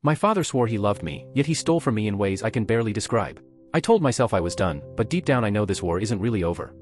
My father swore he loved me, yet he stole from me in ways I can barely describe. I told myself I was done, but deep down I know this war isn't really over.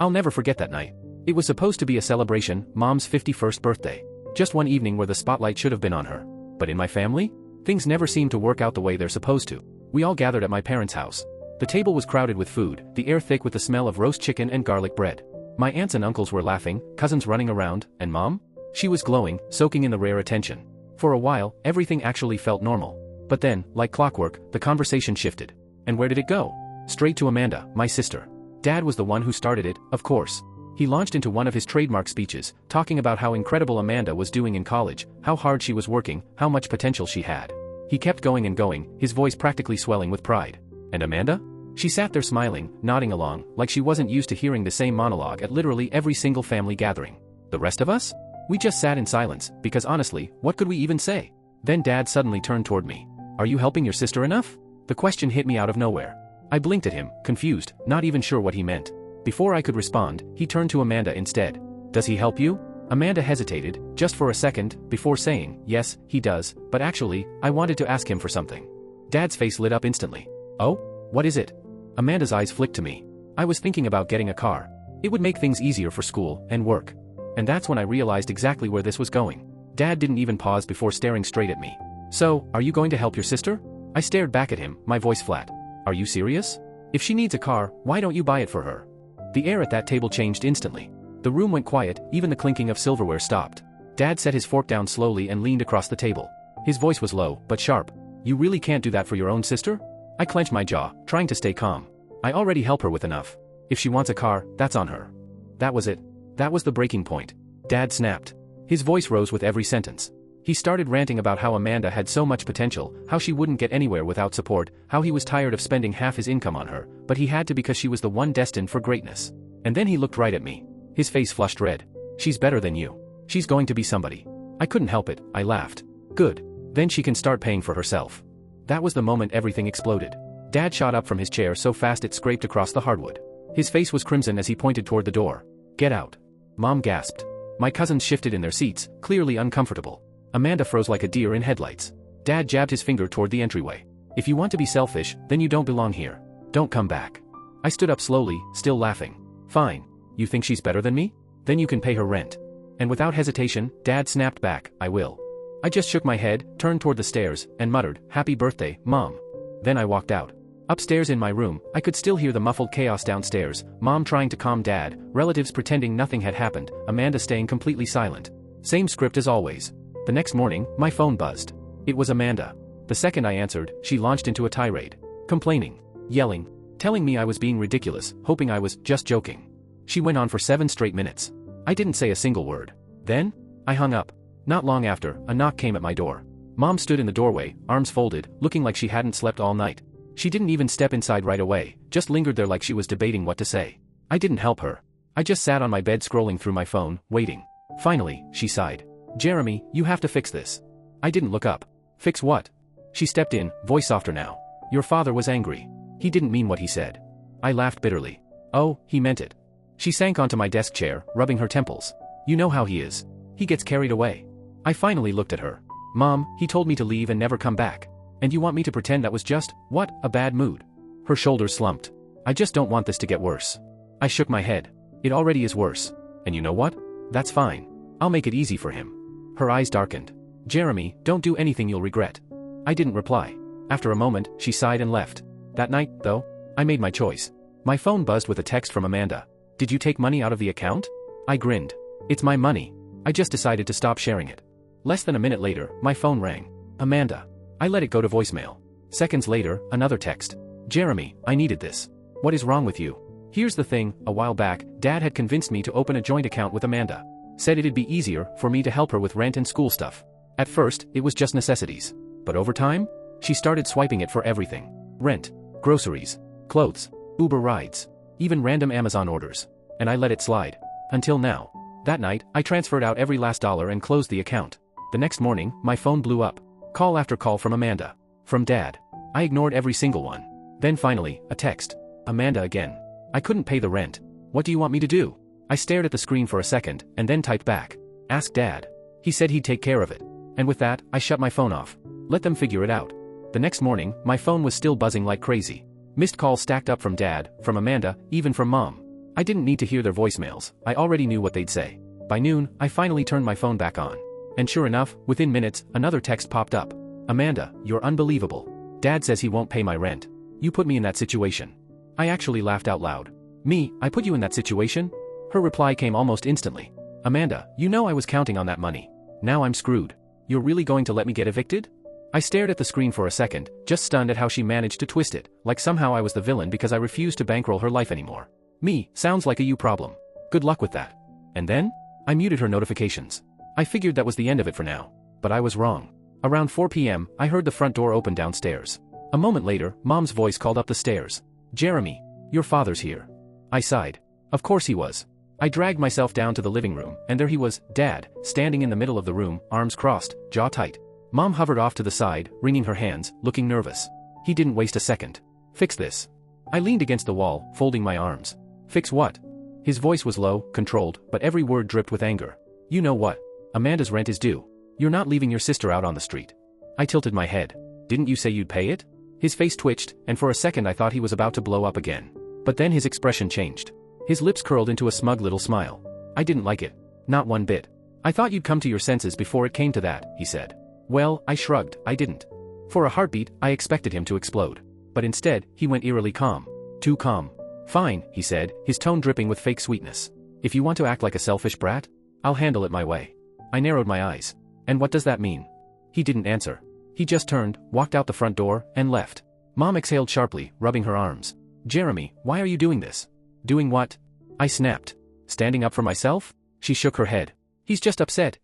I'll never forget that night. It was supposed to be a celebration, Mom's 51st birthday. Just one evening where the spotlight should have been on her. But in my family, things never seem to work out the way they're supposed to. We all gathered at my parents' house. The table was crowded with food, the air thick with the smell of roast chicken and garlic bread. My aunts and uncles were laughing, cousins running around, and Mom? She was glowing, soaking in the rare attention. For a while, everything actually felt normal. But then, like clockwork, the conversation shifted. And where did it go? Straight to Amanda, my sister. Dad was the one who started it, of course. He launched into one of his trademark speeches, talking about how incredible Amanda was doing in college, how hard she was working, how much potential she had. He kept going and going, his voice practically swelling with pride. And Amanda? She sat there smiling, nodding along, like she wasn't used to hearing the same monologue at literally every single family gathering. The rest of us? We just sat in silence, because honestly, what could we even say? Then Dad suddenly turned toward me. Are you helping your sister enough? The question hit me out of nowhere. I blinked at him, confused, not even sure what he meant. Before I could respond, he turned to Amanda instead. Does he help you? Amanda hesitated, just for a second, before saying, yes, he does, but actually, I wanted to ask him for something. Dad's face lit up instantly. Oh? What is it? Amanda's eyes flicked to me. I was thinking about getting a car. It would make things easier for school and work. And that's when I realized exactly where this was going. Dad didn't even pause before staring straight at me. So, are you going to help your sister? I stared back at him, my voice flat. Are you serious? If she needs a car, why don't you buy it for her? The air at that table changed instantly. The room went quiet, even the clinking of silverware stopped. Dad set his fork down slowly and leaned across the table. His voice was low, but sharp. You really can't do that for your own sister? I clenched my jaw, trying to stay calm. I already help her with enough. If she wants a car, that's on her. That was it. That was the breaking point. Dad snapped. His voice rose with every sentence. He started ranting about how Amanda had so much potential, how she wouldn't get anywhere without support, how he was tired of spending half his income on her, but he had to because she was the one destined for greatness. And then he looked right at me. His face flushed red. She's better than you. She's going to be somebody. I couldn't help it, I laughed. Good. Then she can start paying for herself. That was the moment everything exploded. Dad shot up from his chair so fast it scraped across the hardwood. His face was crimson as he pointed toward the door. Get out. Mom gasped. My cousins shifted in their seats, clearly uncomfortable. Amanda froze like a deer in headlights. Dad jabbed his finger toward the entryway. If you want to be selfish, then you don't belong here. Don't come back. I stood up slowly, still laughing. Fine. You think she's better than me? Then you can pay her rent. And without hesitation, Dad snapped back, I will. I just shook my head, turned toward the stairs, and muttered, Happy birthday, Mom. Then I walked out. Upstairs in my room, I could still hear the muffled chaos downstairs, Mom trying to calm Dad, relatives pretending nothing had happened, Amanda staying completely silent. Same script as always. The next morning, my phone buzzed. It was Amanda. The second I answered, she launched into a tirade. Complaining. Yelling. Telling me I was being ridiculous, hoping I was just joking. She went on for 7 straight minutes. I didn't say a single word. Then, I hung up. Not long after, a knock came at my door. Mom stood in the doorway, arms folded, looking like she hadn't slept all night. She didn't even step inside right away, just lingered there like she was debating what to say. I didn't help her. I just sat on my bed scrolling through my phone, waiting. Finally, she sighed. Jeremy, you have to fix this. I didn't look up. Fix what? She stepped in, voice softer now. Your father was angry. He didn't mean what he said. I laughed bitterly. Oh, he meant it. She sank onto my desk chair, rubbing her temples. You know how he is. He gets carried away. I finally looked at her. Mom, he told me to leave and never come back. And you want me to pretend that was just, what, a bad mood? Her shoulders slumped. I just don't want this to get worse. I shook my head. It already is worse. And you know what? That's fine. I'll make it easy for him. Her eyes darkened. Jeremy, don't do anything you'll regret. I didn't reply. After a moment, she sighed and left. That night, though, I made my choice. My phone buzzed with a text from Amanda. Did you take money out of the account? I grinned. It's my money. I just decided to stop sharing it. Less than a minute later, my phone rang. Amanda. I let it go to voicemail. Seconds later, another text. Jeremy, I needed this. What is wrong with you? Here's the thing, a while back, Dad had convinced me to open a joint account with Amanda. Said it'd be easier for me to help her with rent and school stuff. At first, it was just necessities. But over time, she started swiping it for everything. Rent, groceries, clothes, Uber rides, even random Amazon orders. And I let it slide. Until now. That night, I transferred out every last dollar and closed the account. The next morning, my phone blew up. Call after call from Amanda. From Dad. I ignored every single one. Then finally, a text. Amanda again. I couldn't pay the rent. What do you want me to do? I stared at the screen for a second, and then typed back. Ask Dad. He said he'd take care of it. And with that, I shut my phone off. Let them figure it out. The next morning, my phone was still buzzing like crazy. Missed calls stacked up from Dad, from Amanda, even from Mom. I didn't need to hear their voicemails, I already knew what they'd say. By noon, I finally turned my phone back on. And sure enough, within minutes, another text popped up. Amanda, you're unbelievable. Dad says he won't pay my rent. You put me in that situation. I actually laughed out loud. Me, I put you in that situation? Her reply came almost instantly. Amanda, you know I was counting on that money. Now I'm screwed. You're really going to let me get evicted? I stared at the screen for a second, just stunned at how she managed to twist it, like somehow I was the villain because I refused to bankroll her life anymore. Me, sounds like a you problem. Good luck with that. And then? I muted her notifications. I figured that was the end of it for now. But I was wrong. Around 4 p.m., I heard the front door open downstairs. A moment later, Mom's voice called up the stairs. Jeremy, your father's here. I sighed. Of course he was. I dragged myself down to the living room, and there he was, Dad, standing in the middle of the room, arms crossed, jaw tight. Mom hovered off to the side, wringing her hands, looking nervous. He didn't waste a second. Fix this. I leaned against the wall, folding my arms. Fix what? His voice was low, controlled, but every word dripped with anger. You know what? Amanda's rent is due. You're not leaving your sister out on the street. I tilted my head. Didn't you say you'd pay it? His face twitched, and for a second I thought he was about to blow up again. But then his expression changed. His lips curled into a smug little smile. I didn't like it. Not one bit. I thought you'd come to your senses before it came to that, he said. Well, I shrugged, I didn't. For a heartbeat, I expected him to explode. But instead, he went eerily calm. Too calm. Fine, he said, his tone dripping with fake sweetness. If you want to act like a selfish brat, I'll handle it my way. I narrowed my eyes. And what does that mean? He didn't answer. He just turned, walked out the front door, and left. Mom exhaled sharply, rubbing her arms. Jeremy, why are you doing this? Doing what? I snapped. Standing up for myself? She shook her head. He's just upset,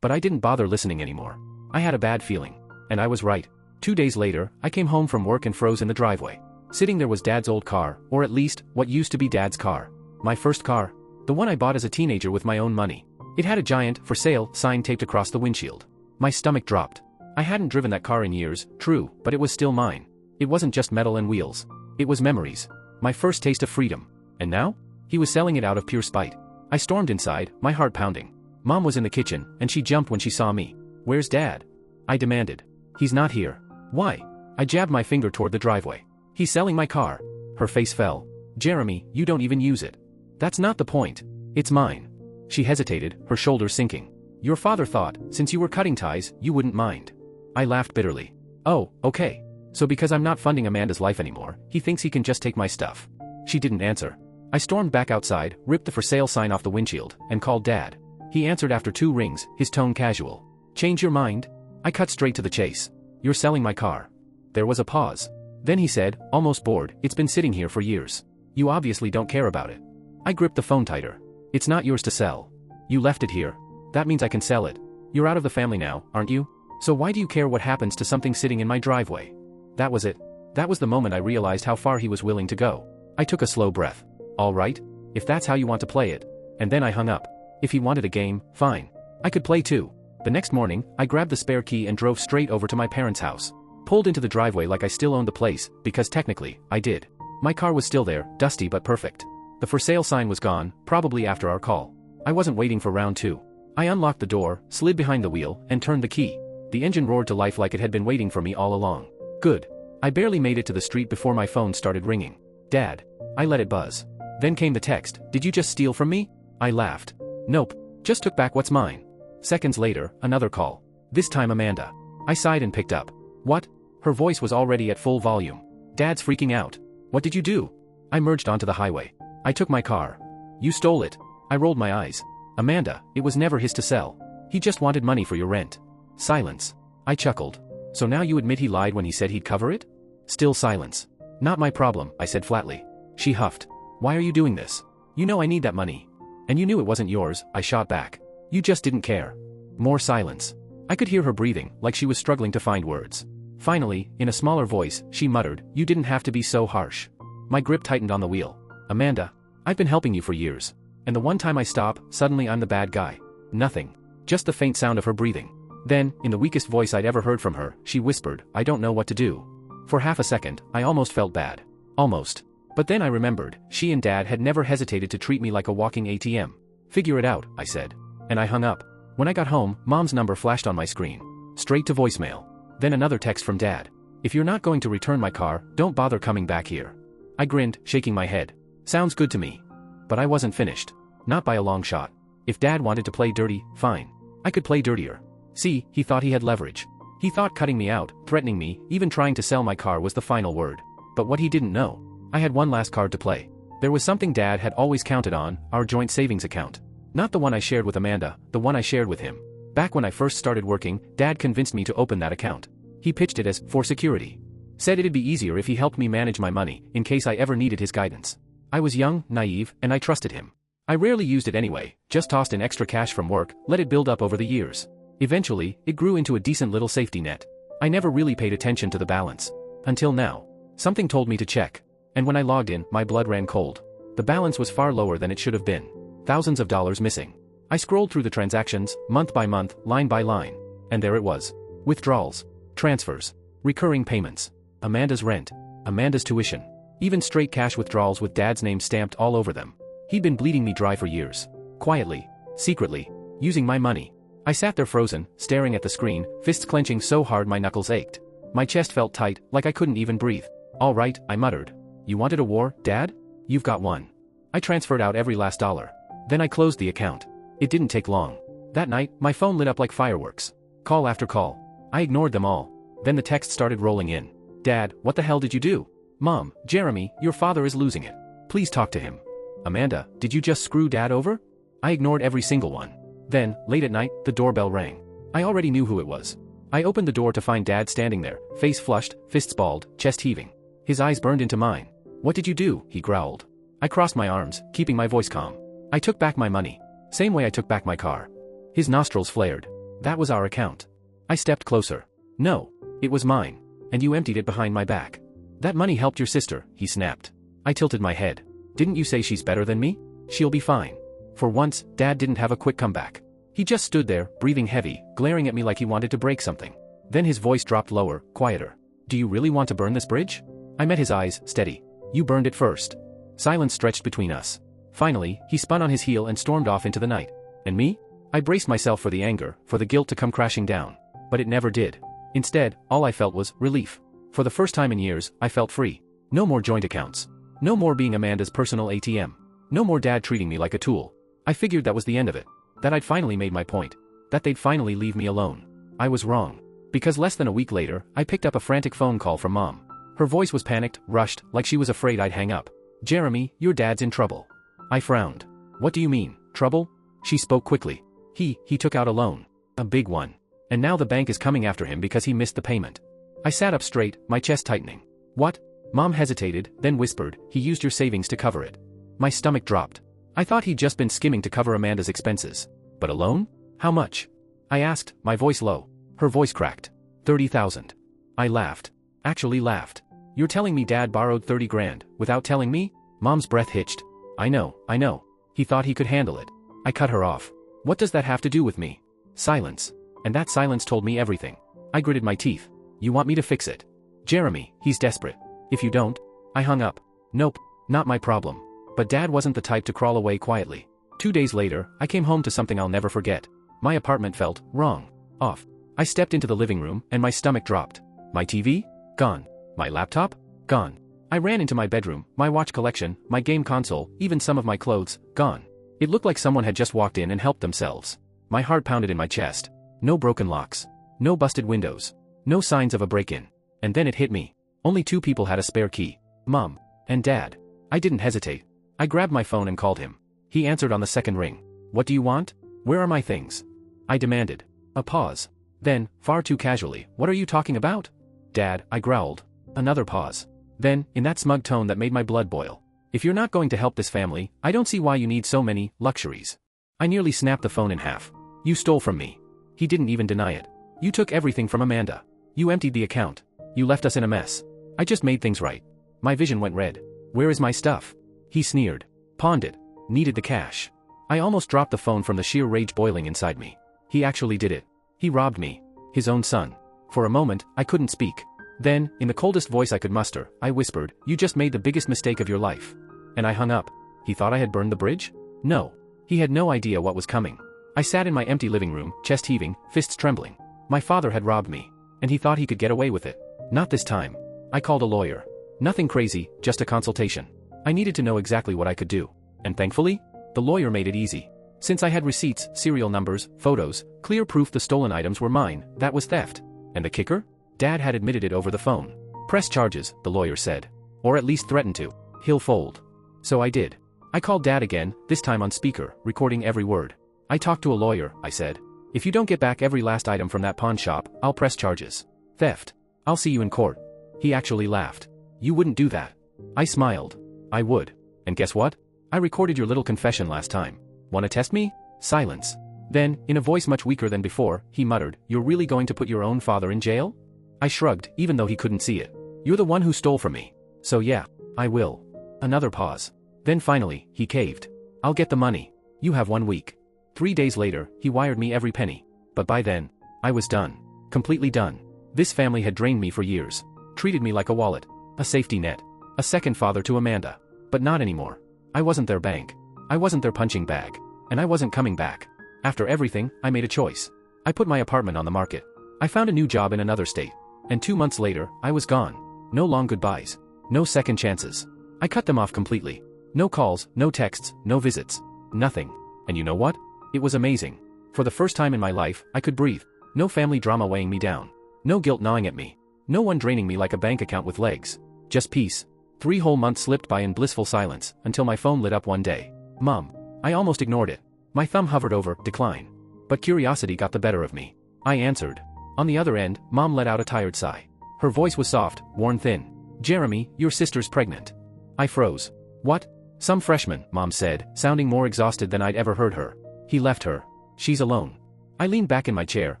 But I didn't bother listening anymore. I had a bad feeling. And I was right. 2 days later, I came home from work and froze in the driveway. Sitting there was Dad's old car, or at least, what used to be Dad's car. My first car. The one I bought as a teenager with my own money. It had a giant, for sale, sign taped across the windshield. My stomach dropped. I hadn't driven that car in years, true, but it was still mine. It wasn't just metal and wheels. It was memories. My first taste of freedom. And now? He was selling it out of pure spite. I stormed inside, my heart pounding. Mom was in the kitchen, and she jumped when she saw me. Where's Dad? I demanded. He's not here. Why? I jabbed my finger toward the driveway. He's selling my car. Her face fell. Jeremy, you don't even use it. That's not the point. It's mine. She hesitated, her shoulders sinking. Your father thought, since you were cutting ties, you wouldn't mind. I laughed bitterly. Oh, okay. So because I'm not funding Amanda's life anymore, he thinks he can just take my stuff. She didn't answer. I stormed back outside, ripped the for sale sign off the windshield, and called Dad. He answered after 2 rings, his tone casual. Change your mind? I cut straight to the chase. You're selling my car. There was a pause. Then he said, almost bored, it's been sitting here for years. You obviously don't care about it. I gripped the phone tighter. It's not yours to sell. You left it here. That means I can sell it. You're out of the family now, aren't you? So why do you care what happens to something sitting in my driveway? That was it. That was the moment I realized how far he was willing to go. I took a slow breath. All right, if that's how you want to play it. And then I hung up. If he wanted a game, fine. I could play too. The next morning, I grabbed the spare key and drove straight over to my parents' house. Pulled into the driveway like I still owned the place, because technically, I did. My car was still there, dusty but perfect. The for sale sign was gone, probably after our call. I wasn't waiting for round 2. I unlocked the door, slid behind the wheel, and turned the key. The engine roared to life like it had been waiting for me all along. Good. I barely made it to the street before my phone started ringing. Dad. I let it buzz. Then came the text, did you just steal from me? I laughed. Nope. Just took back what's mine. Seconds later, another call. This time Amanda. I sighed and picked up. What? Her voice was already at full volume. Dad's freaking out. What did you do? I merged onto the highway. I took my car. You stole it. I rolled my eyes. Amanda, it was never his to sell. He just wanted money for your rent. Silence. I chuckled. So now you admit he lied when he said he'd cover it? Still silence. Not my problem, I said flatly. She huffed. Why are you doing this? You know I need that money. And you knew it wasn't yours, I shot back. You just didn't care. More silence. I could hear her breathing, like she was struggling to find words. Finally, in a smaller voice, she muttered, you didn't have to be so harsh. My grip tightened on the wheel. Amanda, I've been helping you for years. And the one time I stop, suddenly I'm the bad guy. Nothing. Just the faint sound of her breathing. Then, in the weakest voice I'd ever heard from her, she whispered, I don't know what to do. For half a second, I almost felt bad. Almost. But then I remembered, she and Dad had never hesitated to treat me like a walking ATM. Figure it out, I said. And I hung up. When I got home, Mom's number flashed on my screen. Straight to voicemail. Then another text from Dad. If you're not going to return my car, don't bother coming back here. I grinned, shaking my head. Sounds good to me. But I wasn't finished. Not by a long shot. If Dad wanted to play dirty, fine. I could play dirtier. See, he thought he had leverage. He thought cutting me out, threatening me, even trying to sell my car was the final word. But what he didn't know. I had one last card to play. There was something Dad had always counted on, our joint savings account. Not the one I shared with Amanda, the one I shared with him. Back when I first started working, Dad convinced me to open that account. He pitched it as, for security. Said it'd be easier if he helped me manage my money, in case I ever needed his guidance. I was young, naive, and I trusted him. I rarely used it anyway, just tossed in extra cash from work, let it build up over the years. Eventually, it grew into a decent little safety net. I never really paid attention to the balance. Until now. Something told me to check. And when I logged in, my blood ran cold. The balance was far lower than it should have been. Thousands of dollars missing. I scrolled through the transactions, month by month, line by line. And there it was. Withdrawals. Transfers. Recurring payments. Amanda's rent. Amanda's tuition. Even straight cash withdrawals with Dad's name stamped all over them. He'd been bleeding me dry for years. Quietly. Secretly. Using my money. I sat there frozen, staring at the screen, fists clenching so hard my knuckles ached. My chest felt tight, like I couldn't even breathe. All right, I muttered. You wanted a war, Dad? You've got one. I transferred out every last dollar. Then I closed the account. It didn't take long. That night, my phone lit up like fireworks. Call after call. I ignored them all. Then the text started rolling in. Dad, what the hell did you do? Mom, Jeremy, your father is losing it. Please talk to him. Amanda, did you just screw Dad over? I ignored every single one. Then, late at night, the doorbell rang. I already knew who it was. I opened the door to find Dad standing there, face flushed, fists balled, chest heaving. His eyes burned into mine. What did you do? He growled. I crossed my arms, keeping my voice calm. I took back my money. Same way I took back my car. His nostrils flared. That was our account. I stepped closer. No. It was mine. And you emptied it behind my back. That money helped your sister, he snapped. I tilted my head. Didn't you say she's better than me? She'll be fine. For once, Dad didn't have a quick comeback. He just stood there, breathing heavy, glaring at me like he wanted to break something. Then his voice dropped lower, quieter. Do you really want to burn this bridge? I met his eyes, steady. You burned it first. Silence stretched between us. Finally, he spun on his heel and stormed off into the night. And me? I braced myself for the anger, for the guilt to come crashing down. But it never did. Instead, all I felt was relief. For the first time in years, I felt free. No more joint accounts. No more being Amanda's personal ATM. No more Dad treating me like a tool. I figured that was the end of it. That I'd finally made my point. That they'd finally leave me alone. I was wrong. Because less than a week later, I picked up a frantic phone call from Mom. Her voice was panicked, rushed, like she was afraid I'd hang up. Jeremy, your dad's in trouble. I frowned. What do you mean, trouble? She spoke quickly. He took out a loan. A big one. And now the bank is coming after him because he missed the payment. I sat up straight, my chest tightening. What? Mom hesitated, then whispered, he used your savings to cover it. My stomach dropped. I thought he'd just been skimming to cover Amanda's expenses. But a loan? How much? I asked, my voice low. Her voice cracked. 30,000. I laughed. Actually laughed. You're telling me Dad borrowed 30 grand, without telling me? Mom's breath hitched. I know. He thought he could handle it. I cut her off. What does that have to do with me? Silence. And that silence told me everything. I gritted my teeth. You want me to fix it? Jeremy, he's desperate. If you don't. I hung up. Nope, not my problem. But Dad wasn't the type to crawl away quietly. 2 days later, I came home to something I'll never forget. My apartment felt wrong. Off. I stepped into the living room and my stomach dropped. My TV? Gone. My laptop? Gone. I ran into my bedroom, my watch collection, my game console, even some of my clothes, gone. It looked like someone had just walked in and helped themselves. My heart pounded in my chest. No broken locks. No busted windows. No signs of a break-in. And then it hit me. Only 2 people had a spare key. Mom. And Dad. I didn't hesitate. I grabbed my phone and called him. He answered on the second ring. What do you want? Where are my things? I demanded. A pause. Then, far too casually, what are you talking about? Dad, I growled. Another pause. Then, in that smug tone that made my blood boil. If you're not going to help this family, I don't see why you need so many luxuries. I nearly snapped the phone in half. You stole from me. He didn't even deny it. You took everything from Amanda. You emptied the account. You left us in a mess. I just made things right. My vision went red. Where is my stuff? He sneered. Pawned it. Needed the cash. I almost dropped the phone from the sheer rage boiling inside me. He actually did it. He robbed me. His own son. For a moment, I couldn't speak. Then, in the coldest voice I could muster, I whispered, you just made the biggest mistake of your life. And I hung up. He thought I had burned the bridge? No. He had no idea what was coming. I sat in my empty living room, chest heaving, fists trembling. My father had robbed me. And he thought he could get away with it. Not this time. I called a lawyer. Nothing crazy, just a consultation. I needed to know exactly what I could do. And thankfully, the lawyer made it easy. Since I had receipts, serial numbers, photos, clear proof the stolen items were mine, that was theft. And the kicker? Dad had admitted it over the phone. Press charges, the lawyer said. Or at least threatened to. He'll fold. So I did. I called Dad again, this time on speaker, recording every word. I talked to a lawyer, I said. If you don't get back every last item from that pawn shop, I'll press charges. Theft. I'll see you in court. He actually laughed. You wouldn't do that. I smiled. I would. And guess what? I recorded your little confession last time. Wanna test me? Silence. Then, in a voice much weaker than before, he muttered, You're really going to put your own father in jail? I shrugged, even though he couldn't see it. You're the one who stole from me. So yeah, I will. Another pause. Then finally, he caved. I'll get the money. You have 1 week. 3 days later, he wired me every penny. But by then, I was done. Completely done. This family had drained me for years. Treated me like a wallet. A safety net. A second father to Amanda. But not anymore. I wasn't their bank. I wasn't their punching bag. And I wasn't coming back. After everything, I made a choice. I put my apartment on the market. I found a new job in another state. And 2 months later, I was gone. No long goodbyes. No second chances. I cut them off completely. No calls, no texts, no visits. Nothing. And you know what? It was amazing. For the first time in my life, I could breathe. No family drama weighing me down. No guilt gnawing at me. No one draining me like a bank account with legs. Just peace. 3 whole months slipped by in blissful silence, until my phone lit up one day. Mom. I almost ignored it. My thumb hovered over decline. But curiosity got the better of me. I answered. On the other end, Mom let out a tired sigh. Her voice was soft, worn thin. Jeremy, your sister's pregnant. I froze. What? Some freshman, Mom said, sounding more exhausted than I'd ever heard her. He left her. She's alone. I leaned back in my chair,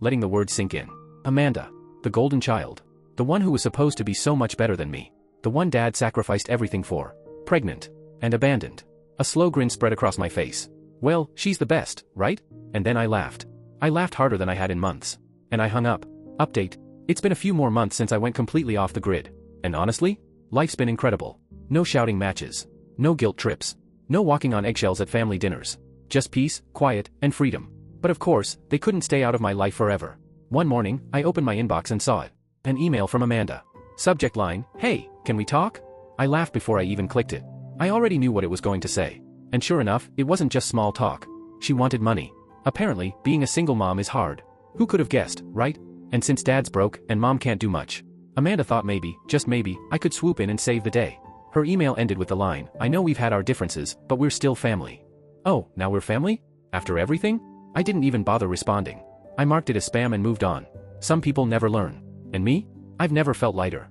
letting the words sink in. Amanda. The golden child. The one who was supposed to be so much better than me. The one Dad sacrificed everything for. Pregnant. And abandoned. A slow grin spread across my face. Well, she's the best, right? And then I laughed. I laughed harder than I had in months. And I hung up. Update. It's been a few more months since I went completely off the grid. And honestly, life's been incredible. No shouting matches. No guilt trips. No walking on eggshells at family dinners. Just peace, quiet, and freedom. But of course, they couldn't stay out of my life forever. One morning, I opened my inbox and saw it. An email from Amanda. Subject line, Hey, can we talk? I laughed before I even clicked it. I already knew what it was going to say. And sure enough, it wasn't just small talk. She wanted money. Apparently, being a single mom is hard. Who could have guessed, right? And since Dad's broke and Mom can't do much, Amanda thought maybe, just maybe, I could swoop in and save the day. Her email ended with the line, I know we've had our differences, but we're still family. Oh, now we're family? After everything? I didn't even bother responding. I marked it as spam and moved on. Some people never learn. And me? I've never felt lighter.